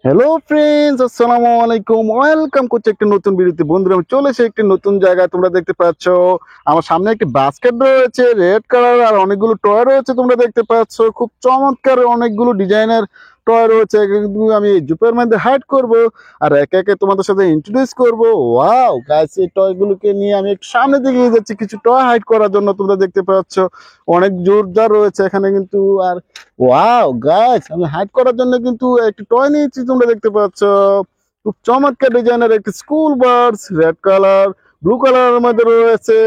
Hello friends, আসসালামু আলাইকুম। Welcome করছি একটা নতুন ভিডিওতে। বন্ধুরা, আমি চলে এসেছি একটি নতুন জায়গায়। তোমরা দেখতে পাচ্ছ আমার সামনে একটি বাস্কেট রয়েছে রেড কালার, আর অনেকগুলো টয় রয়েছে। তোমরা দেখতে পাচ্ছ খুব চমৎকার অনেকগুলো ডিজাইনের টয় রয়েছে। কিন্তু আমি এই জুপের মধ্যে হাইড করব আর একে একে তোমাদের সাথে ইন্ট্রোডিউস করব। ওয়াও গাইস, এই টয়গুলোকে নিয়ে আমি একটু সামনের দিকে এগিয়ে যাচ্ছি কিছু টয় হাইড করার জন্য। তোমরা দেখতে পাচ্ছ অনেক জোরদার রয়েছে এখানে কিন্তু। আর ওয়াও গাইস, আমি হাইড করার জন্য কিন্তু একটি টয় নিয়েছি। তোমরা দেখতে পাচ্ছ খুব চমৎকার ডিজাইনের একটি school bus, red colour blue কালারের মধ্যে রয়েছে।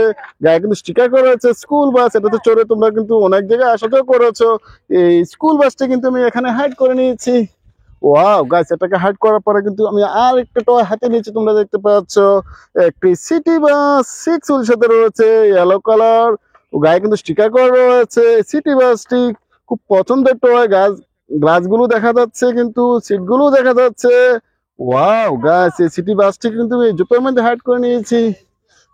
গায়ে কিন্তু স্টিকার করা রয়েছে স্কুল বাস। এটাতে চড়ে তোমরা কিন্তু অনেক জায়গায় আসা যাওয়া করেছো। এই স্কুল বাসটা কিন্তু আমি এখানে হাইড করে নিয়েছি। ওয়াও গাইস, এটাকে হাইড করার পরে কিন্তু আমি আর একটা টয় হাতে নিয়েছি। তোমরা দেখতে পাচ্ছ একটি সিটি বাস 6 হুইল সাথে রয়েছে ইয়েলো কালার। গায়ে কিন্তু স্টিকার করা রয়েছে। সিটি বাসটি খুব পছন্দের টয়। গ্লাসগুলো দেখা যাচ্ছে, কিন্তু সিটগুলো দেখা যাচ্ছে। ওয়াও গাইস, এই সিটি বাসটি কিন্তু এই জুপের মধ্যে হাইড করে নিয়েছি।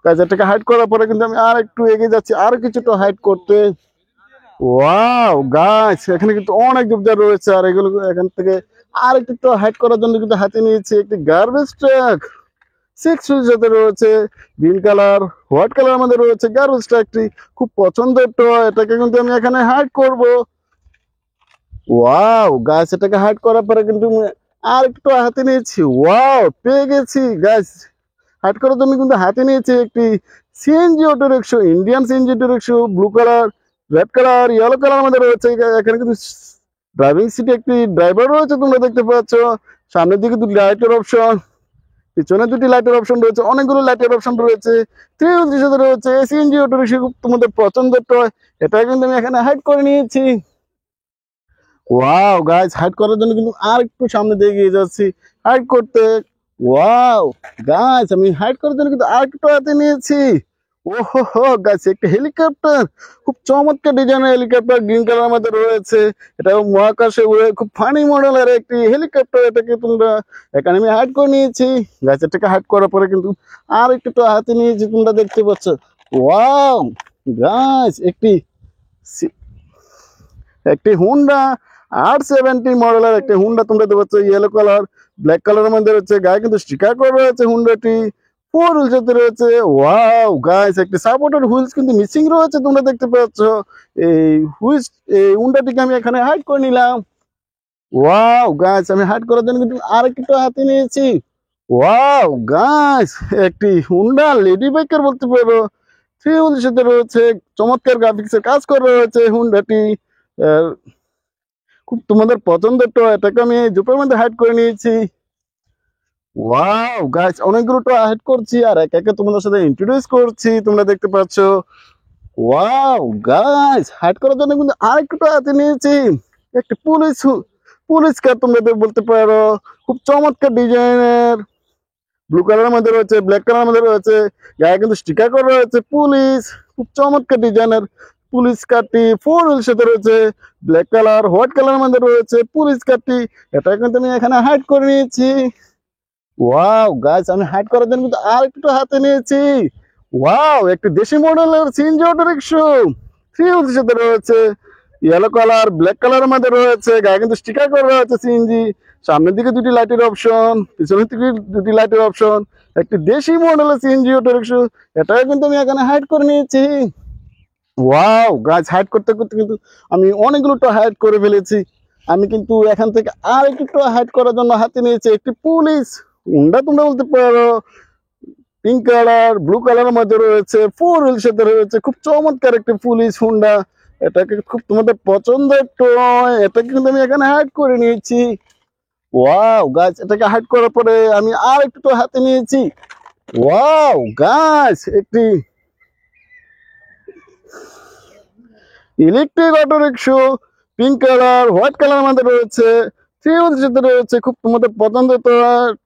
গাইস, এটাকে হাইড করার পরে কিন্তু আমি আর একটু এগিয়ে যাচ্ছি আর কিছুটা হাইড করতে। ওয়াও গাইস, এখানে কিন্তু অনেক জুপদার রয়েছে। আর এগুলো এখান থেকে আর একটু হাইড করার জন্য কিন্তু হাতে নিয়েছি একটি গার্বেজ ট্রাক 6 হুইল সাথে রয়েছে গ্রিন কালার হোয়াইট কালার মধ্যে রয়েছে। গার্বেজ ট্রাকটি খুব পছন্দের টয়। এটাকে কিন্তু আমি এখানে হাইড করব। ওয়াও গাছ, এটাকে হাইড করার পরে কিন্তু আর একটু হাতে নিয়েছি। ওয়াও, পেয়ে গেছি গাছ। হাইড করার জন্য কিন্তু হাতে নিয়েছি একটি CNG auto rickshaw, Indian CNG auto rickshaw. Blue colour red colour yellow colour মধ্যে রয়েছে। এখানে কিন্তু ড্রাইভিং সিটে একটি ড্রাইভার রয়েছে। তোমরা দেখতে পাচ্ছ সামনের দিকে দুটি লাইটের অপশন, পিছনে দুটি লাইটের অপশন রয়েছে। অনেকগুলো লাইটের অপশন রয়েছে। থ্রি হুইল সাথে রয়েছে সিএনজি অটো রিক্সা। খুব তোমাদের পছন্দের টয়। এটা কিন্তু আমি এখানে হাইড করে নিয়েছি। ওয়াও গাইস, হাইড করার জন্য কিন্তু আর একটু সামনে দিয়ে এগিয়ে যাচ্ছি হাইড করতে। ওয়াও গাইস, আমি হাইড করার জন্য কিন্তু আর একটু হাতে নিয়েছি। ওহো হো গাইস, একটা হেলিকপ্টার, খুব চমৎকার ডিজাইনের হেলিকপ্টার গ্রিন কালার মধ্যে রয়েছে। এটা মহাকাশে উড়ে খুব ফানি মডেলের একটি হেলিকপ্টার। এটাকে তোমরা এখানে আমি হাইড করে নিয়েছি। গাইস, এটাকে হাইড করার পরে কিন্তু আর একটু হাতে নিয়েছি। তোমরা দেখতে পাচ্ছ ওয়াও গাইস, একটি একটি হুন্ডা R70 মডেলের একটি হুন্ডা। তোমরা দেখতে পাচ্ছ ইয়েলো কালার ব্ল্যাক কালারের মধ্যে রয়েছে। গায়ে কিন্তু স্টিকার করা রয়েছে হুন্ডাটি। 4 হুইলস সাথে রয়েছে। ওয়াও গাইস, একটি সাপোর্টের হুইলস কিন্তু মিসিং রয়েছে। তোমরা দেখতে পাচ্ছ এই হুইলস, এই হুন্ডাটিকে আমি এখানে হাইড করে নিলাম। ওয়াও গাইস, আমি হাইড করার জন্য কিন্তু আরেকটু হাতে নিয়েছি। ওয়াও গাইস, একটি হুন্ডা লেডি বাইকার বলতে পারো। 3 হুইলস সাথে রয়েছে। চমৎকার গ্রাফিক্সের কাজ করা রয়েছে হুন্ডাটি। খুব তোমাদের পছন্দের টয়। এটাকে আমি জুপের মধ্যে হাইড করে নিয়েছি। ওয়াও গাইস, অনেকগুলো টয় হাইড করছি আর একে একে তোমাদের সাথে ইন্ট্রোডিউস করছি। তোমরা দেখতে পাচ্ছ ওয়াও গাইস, হাইড করার জন্য কিন্তু আরেকটু টয় হাতে নিয়েছি। একটি পুলিশ কার তোমরা বলতে পারো। খুব চমৎকার ডিজাইনের ব্লু কালারের মধ্যে রয়েছে, ব্ল্যাক কালারের মধ্যে রয়েছে। গায়ে কিন্তু স্টিকার করা রয়েছে পুলিশ। খুব চমৎকার ডিজাইনের পুলিশ কারটি 4 হুইল সাথে রয়েছে। ব্ল্যাক কালার হোয়াইট কালারের মধ্যে রয়েছে পুলিশ কারটি। এটা কিন্তু আমি এখানে হাইড করে নিয়েছি। ওয়াও গাইস, আমি হাইড করার জন্য কিন্তু আর একটু হাতে নিয়েছি। ওয়াও, একটি দেশি মডেলের সিএনজি অটো রিক্সা 3 হুইল সাথে রয়েছে। ইয়েলো কালার ব্ল্যাক কালারের মধ্যে রয়েছে। গায়ে কিন্তু স্টিকার করা রয়েছে সিএনজি। সামনের দিকে দুটি লাইটের অপশন, পিছনের দিকে দুটি লাইটের অপশন। একটি দেশি মডেলের সিএনজি অটো রিক্সা। এটাও কিন্তু আমি এখানে হাইড করে নিয়েছি। ওয়াও গাছ, হাইড করতে করতে কিন্তু আমি অনেকগুলো টো হাইড করে ফেলেছি। আমি কিন্তু এখান থেকে আর একটু হাইড করার জন্য হাতে নিয়েছি একটি পুলিশ হুন্ডা। তোমরা বলতে পারো পিঙ্ক কালার ব্লু কালারের মধ্যে রয়েছে। 4 হুইল সাথে রয়েছে। খুব চমৎকার একটি পুলিশ হুন্ডা। এটাকে খুব তোমাদের পছন্দের টয়। এটাকে কিন্তু আমি এখানে হাইড করে নিয়েছি। ওয়াও গাছ, এটাকে হাইড করার পরে আমি আর একটু হাতে নিয়েছি। ওয়াও গাছ, একটি electric auto rickshaw pink colour white colour মধ্যে রয়েছে। থ্রি হুইলস সাথে রয়েছে। খুব তোমাদের পছন্দের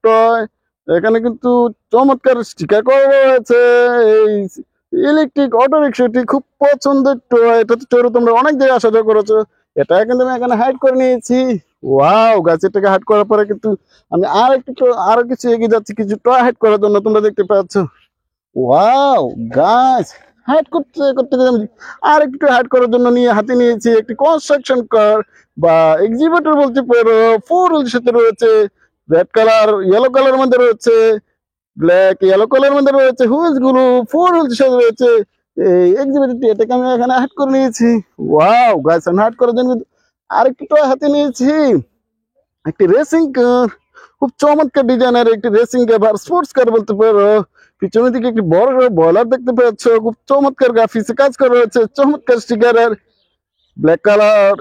টয়। এখানে কিন্তু চমৎকার স্টিকার করা রয়েছে। এই ইলেকট্রিক অটো রিক্সাটি খুব পছন্দের টয়। এটাতে চড়ে তোমরা অনেক জায়গায় আসা যাওয়া করেছো। এটা কিন্তু আমি এখানে হাইড করে নিয়েছি। ওয়াও গাছ, এটাকে হাইড করার পরে কিন্তু আমি আরো কিছু এগিয়ে যাচ্ছি কিছু টয় হাইড করার জন্য। তোমরা দেখতে পাচ্ছ ওয়াও গাছ, হাইড করতে করতে আমি আর একটু হাইড করার জন্য হাতে নিয়েছি একটি কনস্ট্রাকশন কার বা এক্সিবিটর বলতে পারো। 4 হুইল সাথে রয়েছে। রেড কালার ইয়েলো কালার মধ্যে রয়েছে, ব্ল্যাক ইয়েলো কালার মধ্যে রয়েছে হুইলস গুলো, ফোর হুইলস সাথে রয়েছে এই এক্সিবিলিটি, এটাকে আমি এখানে হাইড করে নিয়েছি। ওয়াও গাইস, আমি হাইড করার জন্য কিন্তু আরেকটি টয় হাতে নিয়েছি, একটি রেসিং কার, খুব চমৎকার ডিজাইনের একটি রেসিং কার, স্পোর্টস কার বলতে পারো। পিছনের দিকে একটি বড় বয়লার দেখতে পাচ্ছ, খুব চমৎকার গ্রাফিক্সে কাজ করা রয়েছে, চমৎকার স্টিকারের, black colour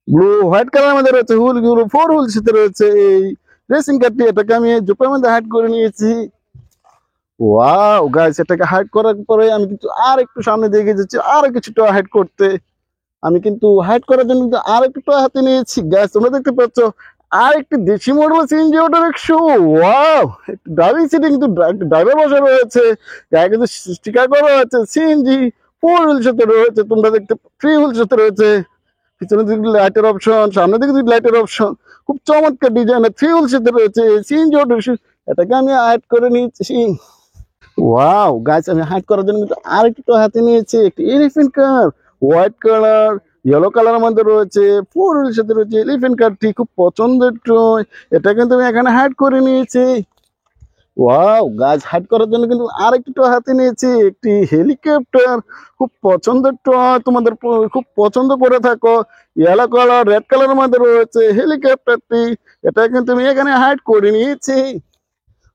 blue white colour মধ্যে রয়েছে, হুইল গুলো ফোর হুইল সাথে রয়েছে এই রেসিং কারটি, এটাকে আমি জুপের মধ্যে হাইড করে নিয়েছি। ওয়াও গাইস, এটাকে হাইড করার পরে আমি কিন্তু আর একটু সামনে দিয়ে যাচ্ছি আর কিছুটা হাইড করতে। আমি কিন্তু হাইড করার জন্য কিন্তু আর একটু হাতে নিয়েছি গাইস, তোমরা দেখতে পাচ্ছ আর একটি দেশি model CNG auto rickshaw. Wow, একটি ড্রাইভিং সিটে কিন্তু ড্রাইভার বসা রয়েছে, গায়ে কিন্তু স্টিকার করা আছে সিএনজি, ফোর হুইল সাথে রয়েছে, তোমরা দেখতে থ্রি হুইল সাথে রয়েছে, পিছনের দিকে লাইটের অপশন, সামনের দিকে লাইটের অপশন, খুব চমৎকার ডিজাইনের থ্রি হুইল সাথে রয়েছে সিএনজি অটো রিক্সা, এটাকে আমি হাইড করে নিয়েছি। ওয়াও গাইস, আমি হাইড করার জন্য কিন্তু আরেকটু হাতে নিয়েছি একটি এলিফ্যান্ট কার, হোয়াইট কালার ইয়েলো কালারের মধ্যে রয়েছে, ফোর হুইলের সাথে রয়েছে এলিফ্যান্ট কারটি, খুব পছন্দের টয়, এটা কিন্তু আমি এখানে হাইড করে নিয়েছি। ওয়াও গাইস, হাইড করার জন্য কিন্তু আরেকটি টয় হাতে নিয়েছি, একটি হেলিকপ্টার, খুব পছন্দের টয়, তোমাদের খুব পছন্দ করে থাকো, ইয়েলো কালার রেড কালারের মধ্যে রয়েছে হেলিকপ্টারটি, এটা কিন্তু আমি এখানে হাইড করে নিয়েছি।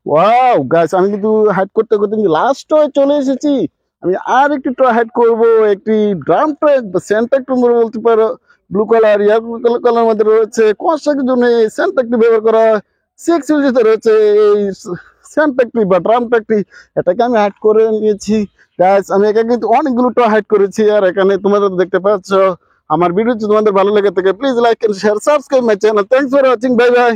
ওয়াও গাইস, আমি কিন্তু হাইড করতে করতে কিন্তু লাস্ট টয় চলে এসেছি। আমি আর একটি টয় হাইড করব, একটি ড্রাম ট্র্যাক বা স্যান্টাক তোমরা বলতে পারো, ব্লু কালার ইয়েলো কালার মধ্যে রয়েছে, কনস্ট্রাক্টের জন্য এই স্যান্টাকটি ব্যবহার করা, সিক্স ইউজিতে রয়েছে এই স্যান্টাকটি বা ড্রাম ট্র্যাকটি, এটাকে আমি হাইড করে নিয়েছি। গাইস, আমি একা কিন্তু অনেকগুলো টয় হাইড করেছি, আর এখানে তোমরা দেখতে পাচ্ছ। আমার ভিডিও যদি তোমাদের ভালো লেগে থাকে please like and share, subscribe my channel. Thanks for watching, bye by.